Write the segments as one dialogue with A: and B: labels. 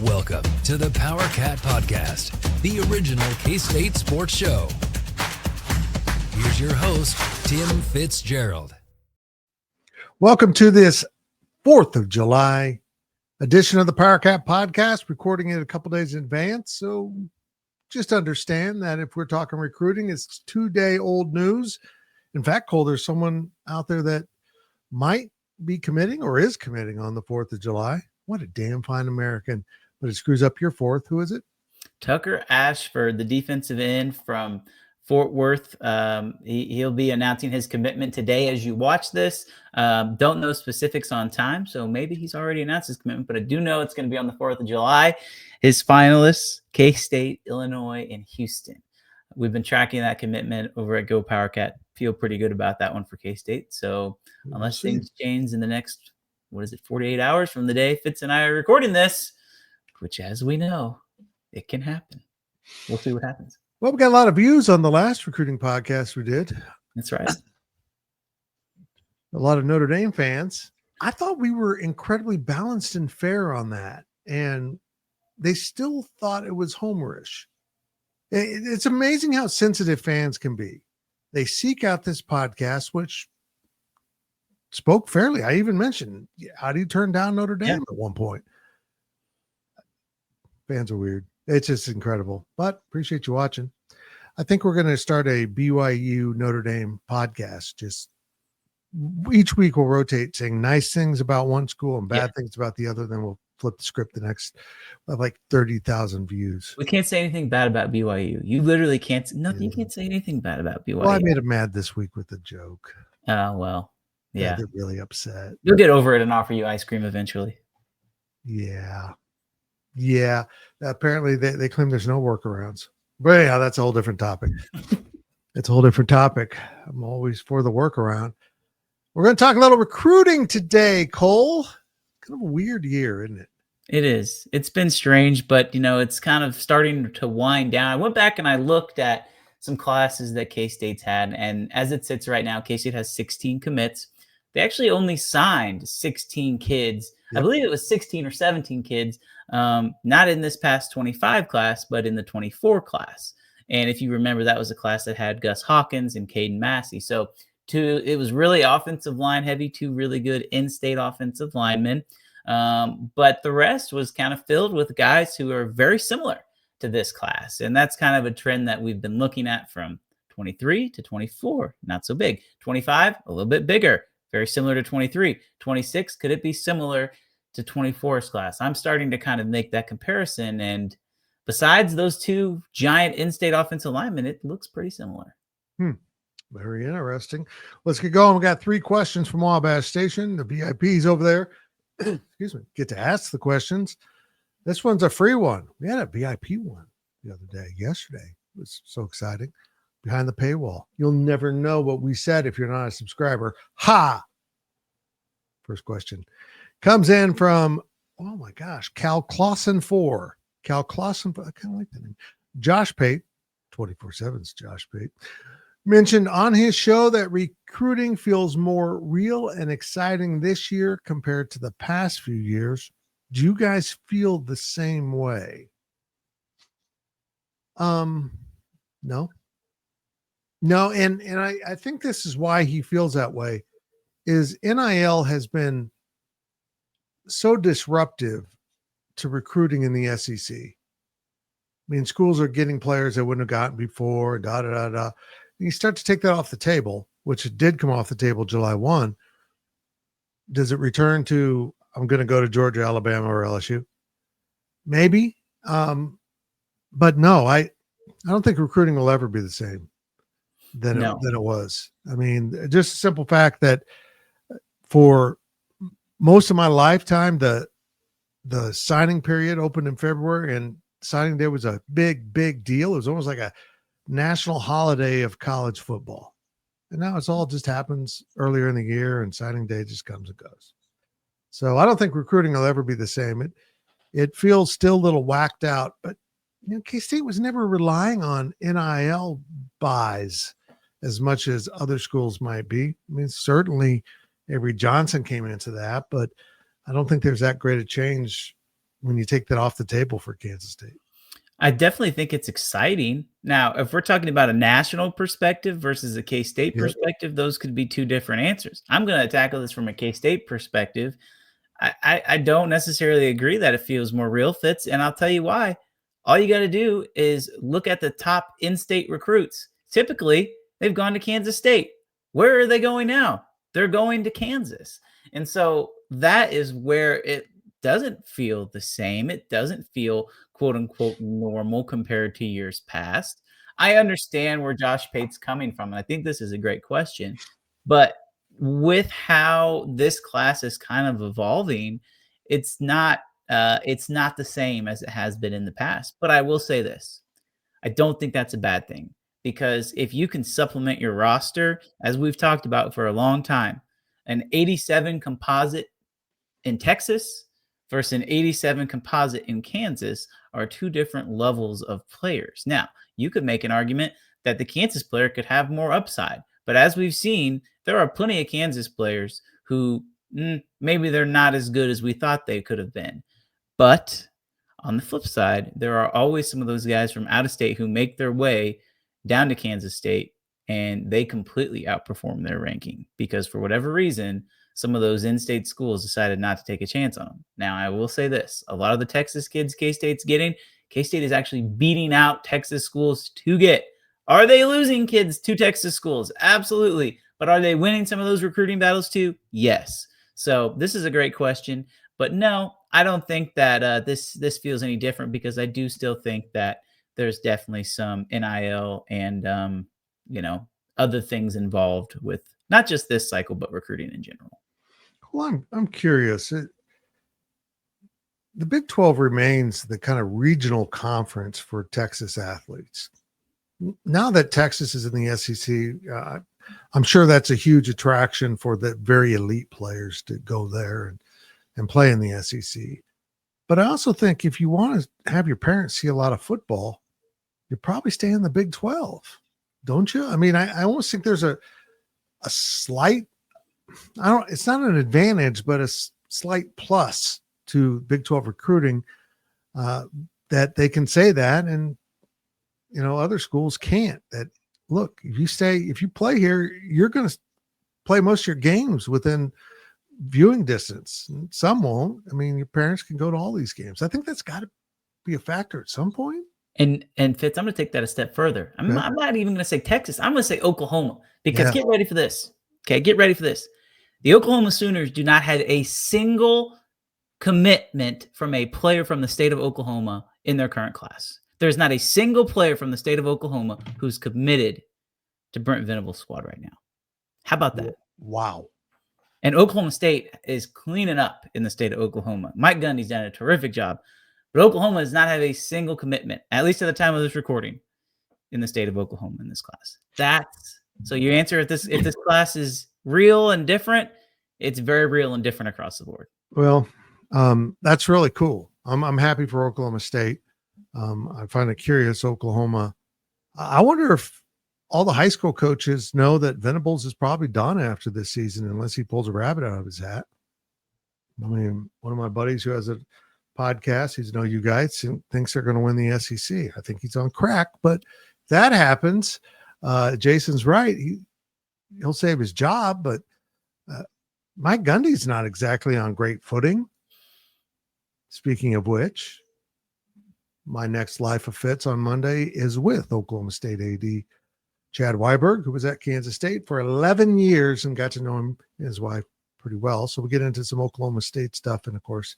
A: Welcome to the PowerCat Podcast, the original K-State sports show. Here's your host, Tim Fitzgerald.
B: Welcome to this 4th of July edition of the PowerCat Podcast, recording it a couple days in advance. So just understand that if we're talking recruiting, it's 2-day old news. In fact, Cole, there's someone out there that might be committing or is committing on the 4th of July. What a damn fine American. But it screws up your 4th. Who is it?
C: Tucker Ashford, the defensive end from Fort Worth. He'll be announcing his commitment today as you watch this. Don't know specifics on time, so maybe he's already announced his commitment, but I do know it's going to be on the 4th of July. His finalists, K-State, Illinois, and Houston. We've been tracking that commitment over at GoPowercat. Feel pretty good about that one for K-State. So unless things change in the next, 48 hours from the day Fitz and I are recording this, which, as we know, it can happen. We'll see what happens.
B: Well, we got a lot of views on the last recruiting podcast we did.
C: That's right.
B: A lot of Notre Dame fans. I thought we were incredibly balanced and fair on that, and they still thought it was homerish. It's amazing how sensitive fans can be. They seek out this podcast, which spoke fairly. I even mentioned, how do you turn down Notre Dame at one point? Fans are weird. It's just incredible, but appreciate you watching. I think we're going to start a BYU Notre Dame podcast. Just each week we'll rotate saying nice things about one school and bad things about the other. Then we'll flip the script. The next, we'll have like 30,000 views.
C: We can't say anything bad about BYU. You literally can't. Nothing. You can't say anything bad about BYU.
B: Well, I made them mad this week with a joke.
C: Oh, well. Yeah.
B: They're really upset.
C: You'll get over it and offer you ice cream eventually.
B: Yeah. Apparently they claim there's no workarounds. But yeah, that's a whole different topic. It's a whole different topic. I'm always for the workaround. We're going to talk a little recruiting today, Cole. Kind of a weird year, isn't it?
C: It is. It's been strange, but it's kind of starting to wind down. I went back and I looked at some classes that K-State's had, and as it sits right now, K-State has 16 commits. They actually only signed 16 kids. Yep. I believe it was 16 or 17 kids, not in this past 25 class, but in the 24 class. And if you remember, that was a class that had Gus Hawkins and Caden Massey. So it was really offensive line heavy, 2 really good in-state offensive linemen. But the rest was kind of filled with guys who are very similar to this class. And that's kind of a trend that we've been looking at from 23 to 24, not so big. 25, a little bit bigger. Very similar to 23. 26, could it be similar to 24's class? I'm starting to kind of make that comparison. And besides those 2 giant in-state offensive linemen, it looks pretty similar.
B: Very interesting. Let's get going. We got 3 questions from Wabash Station. The VIPs over there, excuse me, get to ask the questions. This one's a free one. We had a VIP one the other day, yesterday. It was so exciting. Behind the paywall. You'll never know what we said if you're not a subscriber. Ha! First question comes in from, oh my gosh, Cal Clausen 4. Cal Clausen, I kind of like that name. Josh Pate, 24/7's Josh Pate, mentioned on his show that recruiting feels more real and exciting this year compared to the past few years. Do you guys feel the same way? No, and I think this is why he feels that way, is NIL has been so disruptive to recruiting in the SEC. I mean, schools are getting players they wouldn't have gotten before, And you start to take that off the table, which it did come off the table July 1. Does it return to, I'm going to go to Georgia, Alabama, or LSU? Maybe. But no, I don't think recruiting will ever be the same than it was. I mean, just a simple fact that for most of my lifetime, the signing period opened in February, and signing day was a big deal. It was almost like a national holiday of college football. And now it's all just happens earlier in the year, and signing day just comes and goes. So I don't think recruiting will ever be the same. It feels still a little whacked out, but K-State was never relying on NIL buys as much as other schools might be. I mean, certainly Avery Johnson came into that, but I don't think there's that great a change when you take that off the table for Kansas State.
C: I definitely think it's exciting. Now, if we're talking about a national perspective versus a K-State perspective, those could be two different answers. I'm going to tackle this from a K-State perspective. I don't necessarily agree that it feels more real, Fitz, and I'll tell you why. All you got to do is look at the top in-state recruits. Typically, they've gone to Kansas State. Where are they going now? They're going to Kansas. And so that is where it doesn't feel the same. It doesn't feel quote unquote normal compared to years past. I understand where Josh Pate's coming from, and I think this is a great question. But with how this class is kind of evolving, it's not the same as it has been in the past. But I will say this. I don't think that's a bad thing, because if you can supplement your roster, as we've talked about for a long time, an 87 composite in Texas versus an 87 composite in Kansas are two different levels of players. Now, you could make an argument that the Kansas player could have more upside, but as we've seen, there are plenty of Kansas players who maybe they're not as good as we thought they could have been. But on the flip side, there are always some of those guys from out of state who make their way down to Kansas State, and they completely outperform their ranking because for whatever reason, some of those in-state schools decided not to take a chance on them. Now, I will say this. A lot of the Texas kids K-State's getting, K-State is actually beating out Texas schools to get. Are they losing kids to Texas schools? Absolutely. But are they winning some of those recruiting battles too? Yes. So this is a great question. But no, I don't think that this feels any different, because I do still think that there's definitely some NIL and, other things involved with not just this cycle, but recruiting in general.
B: Well, I'm curious. The Big 12 remains the kind of regional conference for Texas athletes. Now that Texas is in the SEC, I'm sure that's a huge attraction for the very elite players to go there and play in the SEC. But I also think if you want to have your parents see a lot of football, you probably stay in the Big 12, don't you? I mean, I almost think there's a slight, it's not an advantage, but a slight plus to Big 12 recruiting that they can say that, and other schools can't. That look, if you play here, you're going to play most of your games within viewing distance. Some won't. I mean, your parents can go to all these games. I think that's got to be a factor at some point.
C: And Fitz, I'm going to take that a step further. I'm not even going to say Texas. I'm going to say Oklahoma, because get ready for this. Okay, get ready for this. The Oklahoma Sooners do not have a single commitment from a player from the state of Oklahoma in their current class. There's not a single player from the state of Oklahoma who's committed to Brent Venables' squad right now. How about that?
B: Wow.
C: And Oklahoma State is cleaning up in the state of Oklahoma. Mike Gundy's done a terrific job. But Oklahoma does not have a single commitment, at least at the time of this recording, in the state of Oklahoma in this class. So your answer, if this class is real and different, it's very real and different across the board.
B: Well, that's really cool. I'm happy for Oklahoma State. I find it curious, Oklahoma. I wonder if all the high school coaches know that Venables is probably done after this season, unless he pulls a rabbit out of his hat. I mean, one of my buddies who has a podcast, he's you guys, thinks they're going to win the SEC. I think he's on crack, but if that happens, Jason's right. He'll save his job, but Mike Gundy's not exactly on great footing. Speaking of which, my next Life of Fitz on Monday is with Oklahoma State AD Chad Weiberg, who was at Kansas State for 11 years and got to know him and his wife pretty well. So we get into some Oklahoma State stuff, and of course,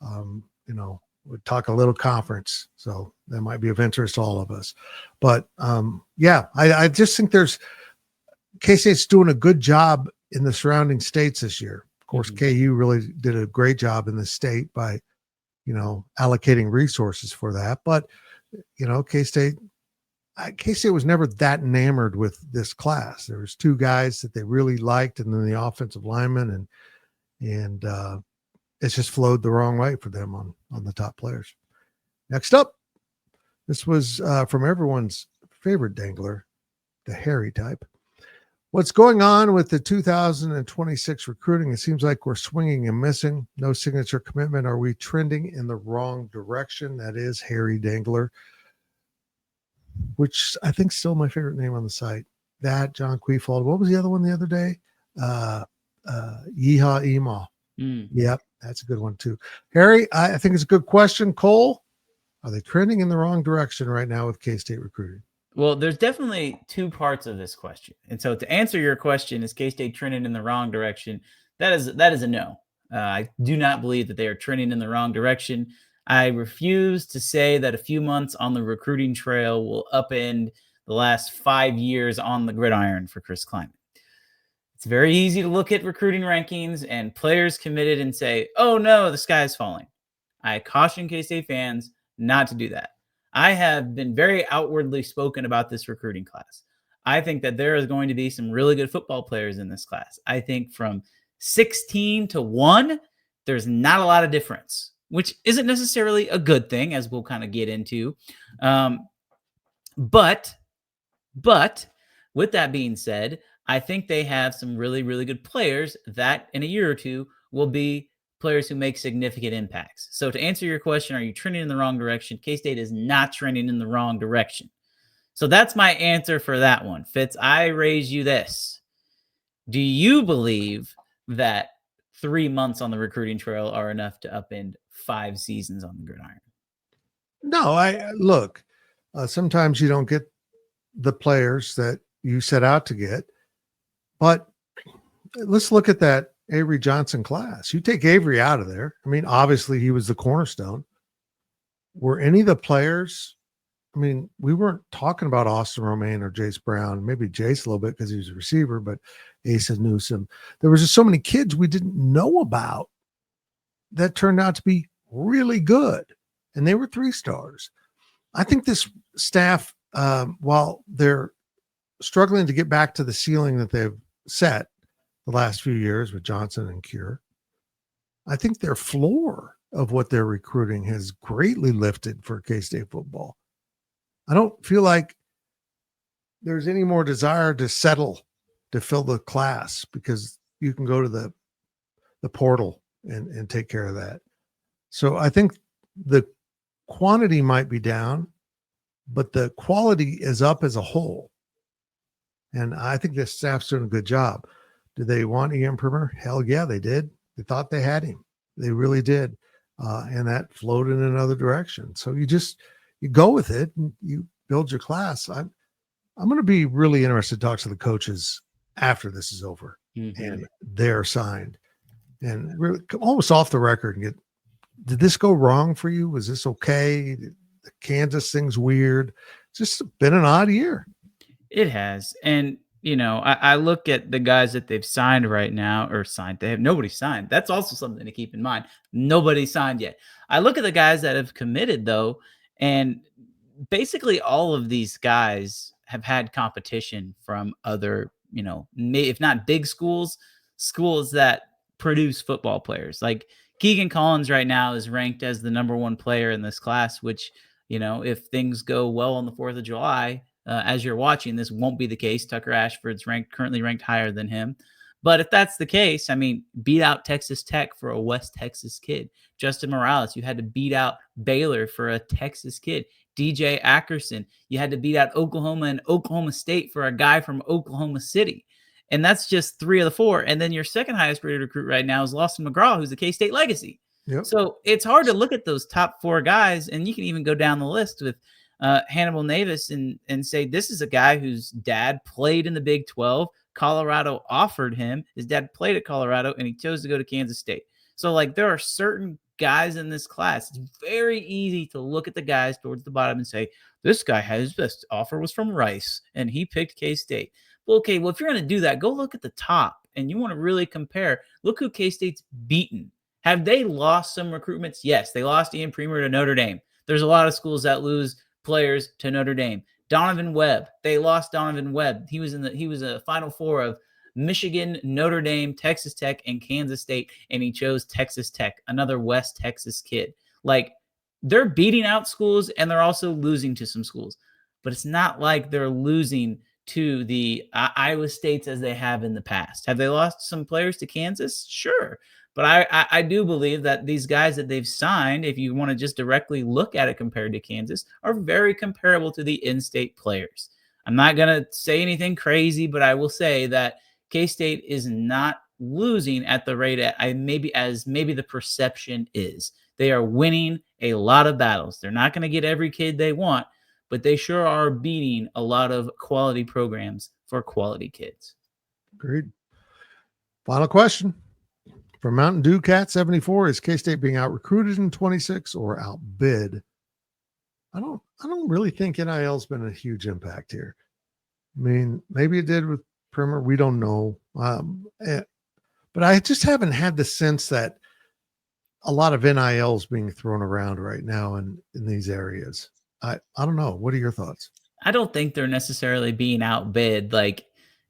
B: we'll talk a little conference. So that might be of interest to all of us. But I just think K-State's doing a good job in the surrounding states this year. Of course, KU really did a great job in the state by, allocating resources for that. But, K-State was never that enamored with this class. There was two guys that they really liked, and then the offensive lineman, and it's just flowed the wrong way for them on the top players. Next up, this was from everyone's favorite dangler, the hairy type. What's going on with the 2026 recruiting? It seems like we're swinging and missing. No signature commitment. Are we trending in the wrong direction? That is Harry Dangler, which I think is still my favorite name on the site. That, John Queefald. What was the other one the other day? Yeehaw Emaw. Yep, that's a good one too. Harry, I think it's a good question. Cole, are they trending in the wrong direction right now with K-State recruiting?
C: Well, there's definitely two parts of this question. And so to answer your question, is K-State trending in the wrong direction? That is a no. I do not believe that they are trending in the wrong direction. I refuse to say that a few months on the recruiting trail will upend the last 5 years on the gridiron for Chris Kleiman. It's very easy to look at recruiting rankings and players committed and say, oh no, the sky is falling. I caution K-State fans not to do that. I have been very outwardly spoken about this recruiting class. I think that there is going to be some really good football players in this class. I think from 16 to 1, there's not a lot of difference, which isn't necessarily a good thing, as we'll kind of get into. But with that being said, I think they have some really, really good players that in a year or two will be players who make significant impacts. So to answer your question, are you trending in the wrong direction? K-State is not trending in the wrong direction. So that's my answer for that one. Fitz, I raise you this. Do you believe that 3 months on the recruiting trail are enough to upend 5 seasons on the gridiron?
B: No, look, sometimes you don't get the players that you set out to get, but let's look at that Avery Johnson class. You take Avery out of there. I mean, obviously he was the cornerstone. Were any of the players, I mean, we weren't talking about Austin Romaine or Jace Brown, maybe Jace a little bit because he was a receiver, but Asa Newsome. There was just so many kids we didn't know about that turned out to be really good. And they were 3 stars. I think this staff, while they're struggling to get back to the ceiling that they've set the last few years with Johnson and Cure, I think their floor of what they're recruiting has greatly lifted for K-State football. I don't feel like there's any more desire to settle to fill the class because you can go to the portal and take care of that. So I think the quantity might be down, but the quality is up as a whole. And I think this staff's doing a good job. Did they want Ian Primer? Hell yeah, they did. They thought they had him. They really did. And that flowed in another direction. So you go with it and you build your class. I'm going to be really interested to talk to the coaches after this is over and they're signed. And really almost off the record and did this go wrong for you? Was this okay? The Kansas thing's weird. It's just been an odd year.
C: It has. And I look at the guys that they've signed right now, they have nobody signed. That's also something to keep in mind. Nobody signed yet. I look at the guys that have committed though, and basically all of these guys have had competition from other, if not big schools that produce football players. Like Keegan Collins right now is ranked as the number 1 player in this class, which, if things go well on the 4th of July, as you're watching, this won't be the case. Tucker Ashford's currently ranked higher than him. But if that's the case, I mean, beat out Texas Tech for a West Texas kid. Justin Morales, you had to beat out Baylor for a Texas kid. DJ Ackerson, you had to beat out Oklahoma and Oklahoma State for a guy from Oklahoma City. And that's just 3 of the 4. And then your second highest rated recruit right now is Lawson McGraw, who's the K-State legacy. Yep. So it's hard to look at those top 4 guys, and you can even go down the list with Hannibal Navis and say this is a guy whose dad played in the Big 12. Colorado offered him. His dad played at Colorado, and he chose to go to Kansas State. So, there are certain guys in this class. It's very easy to look at the guys towards the bottom and say, this guy his best offer was from Rice, and he picked K-State. Well, okay, if you're going to do that, go look at the top, and you want to really compare. Look who K-State's beaten. Have they lost some recruitments? Yes, they lost Ian Primer to Notre Dame. There's a lot of schools that lose players to Notre Dame. Donovan Webb, they lost Donovan Webb. He was a Final Four of Michigan, Notre Dame, Texas Tech, and Kansas State, and he chose Texas Tech, another West Texas kid. They're beating out schools, and they're also losing to some schools. But it's not like they're losing to the Iowa States as they have in the past. Have they lost some players to Kansas? Sure. But I do believe that these guys that they've signed, if you want to just directly look at it compared to Kansas, are very comparable to the in-state players. I'm not going to say anything crazy, but I will say that K-State is not losing at the rate maybe the perception is. They are winning a lot of battles. They're not going to get every kid they want, but they sure are beating a lot of quality programs for quality kids.
B: Agreed. Final question from Mountain Dew Cat 74: is K-State being out recruited in 26 or outbid? I don't really think NIL's been a huge impact here. I mean, maybe it did with Primer. We don't know. But I just haven't had the sense that a lot of NIL is being thrown around right now in these areas. I don't know. What are your thoughts?
C: I don't think they're necessarily being outbid. Like,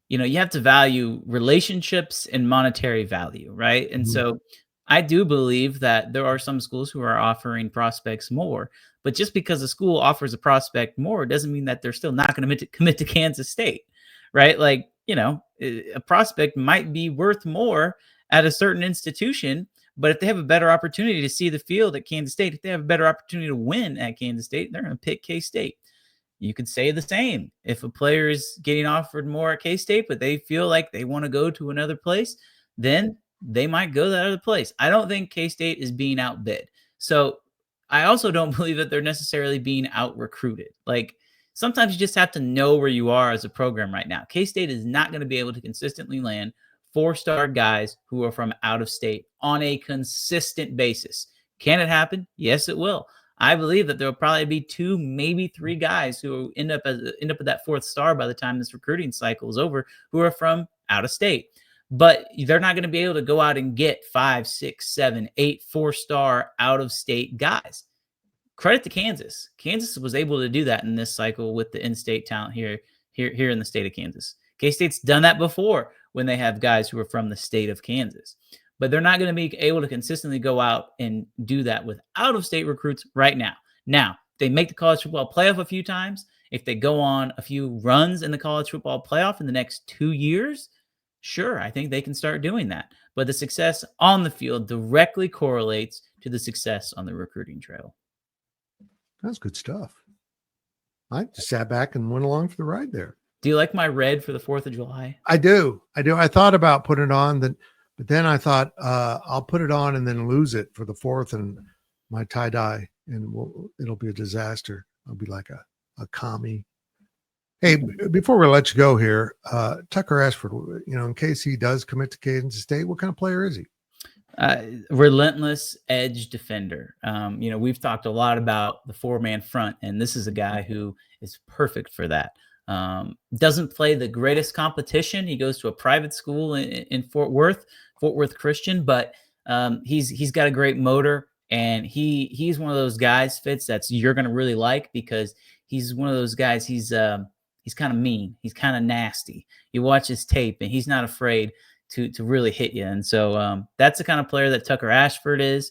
C: you have to value relationships and monetary value, right? And so I do believe that there are some schools who are offering prospects more, but just because a school offers a prospect more doesn't mean that they're still not going to commit to Kansas State, right? Like, a prospect might be worth more at a certain institution, but if they have a better opportunity to see the field at Kansas State, if they have a better opportunity to win at Kansas State, they're going to pick K-State. You could say the same. If a player is getting offered more at K-State, but they feel like they want to go to another place, then they might go to that other place. I don't think K-State is being outbid. So I also don't believe that they're necessarily being out-recruited. Like, sometimes you just have to know where you are as a program right now. K-State is not going to be able to consistently land 4-star guys who are from out of state on a consistent basis. Can it happen? Yes, it will. I believe that there will probably be 2, maybe 3 guys who end up at that 4th star by the time this recruiting cycle is over, who are from out of state. But they're not going to be able to go out and get 5, 6, 7, 8 4-star out of state guys. Credit to Kansas. Kansas was able to do that in this cycle with the in-state talent here in the state of Kansas. K-State's done that before when they have guys who are from the state of Kansas. But they're not going to be able to consistently go out and do that with out-of-state recruits right now. Now, they make the college football playoff a few times. If they go on a few runs in the college football playoff in the next 2 years, sure, I think they can start doing that. But the success on the field directly correlates to the success on the recruiting trail.
B: That's good stuff. I just sat back and went along for the ride there.
C: Do you like my red for the 4th of July?
B: I do. I thought about putting it on, but then I thought I'll put it on and then lose it for the 4th and my tie-dye, and it'll be a disaster. I'll be like a commie. Hey, before we let you go here, Tucker Ashford, in case he does commit to Kansas State, what kind of player is he?
C: Relentless edge defender. We've talked a lot about the 4-man front, and this is a guy who is perfect for that. Doesn't play the greatest competition. He goes to a private school in Fort Worth Christian, but he's got a great motor, and he's one of those guys, Fitz, you're going to really like, because he's one of those guys. He's kind of mean. He's kind of nasty. You watch his tape, and he's not afraid to really hit you. And so that's the kind of player that Tucker Ashford is.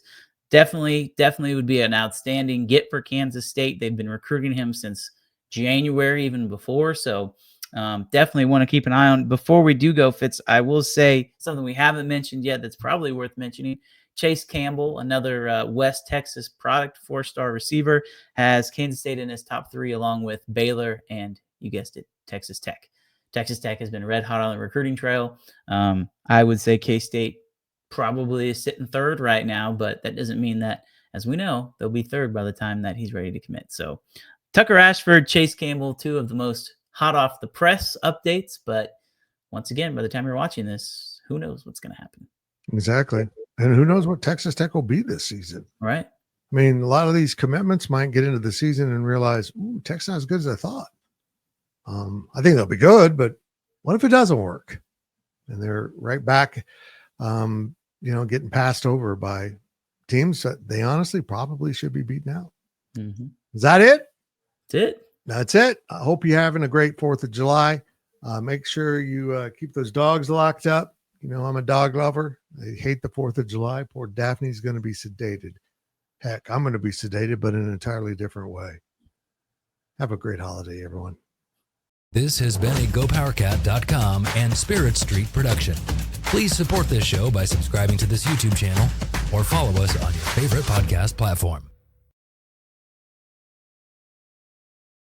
C: Definitely would be an outstanding get for Kansas State. They've been recruiting him since January, even before. So definitely want to keep an eye on. Before we do go, Fitz, I will say something we haven't mentioned yet that's probably worth mentioning. Chase Campbell, another West Texas product, 4-star receiver, has Kansas State in his top 3, along with Baylor and, you guessed it, Texas Tech. Texas Tech has been red hot on the recruiting trail. I would say K-State probably is sitting 3rd right now, but that doesn't mean that, as we know, they'll be 3rd by the time that he's ready to commit. So Tucker Ashford, Chase Campbell, 2 of the most hot off the press updates. But once again, by the time you're watching this, who knows what's going to happen?
B: Exactly. And who knows what Texas Tech will be this season?
C: Right.
B: I mean, a lot of these commitments might get into the season and realize, Tech's not as good as I thought. I think they'll be good, but what if it doesn't work? And they're right back, getting passed over by teams that they honestly probably should be beaten out.
C: Mm-hmm.
B: Is that it?
C: That's
B: it. I hope you're having a great 4th of July. Make sure you keep those dogs locked up. I'm a dog lover. I hate the 4th of July. Poor Daphne's going to be sedated. Heck, I'm going to be sedated, but in an entirely different way. Have a great holiday, everyone.
A: This has been a GoPowercat.com and Spirit Street production. Please support this show by subscribing to this YouTube channel or follow us on your favorite podcast platform.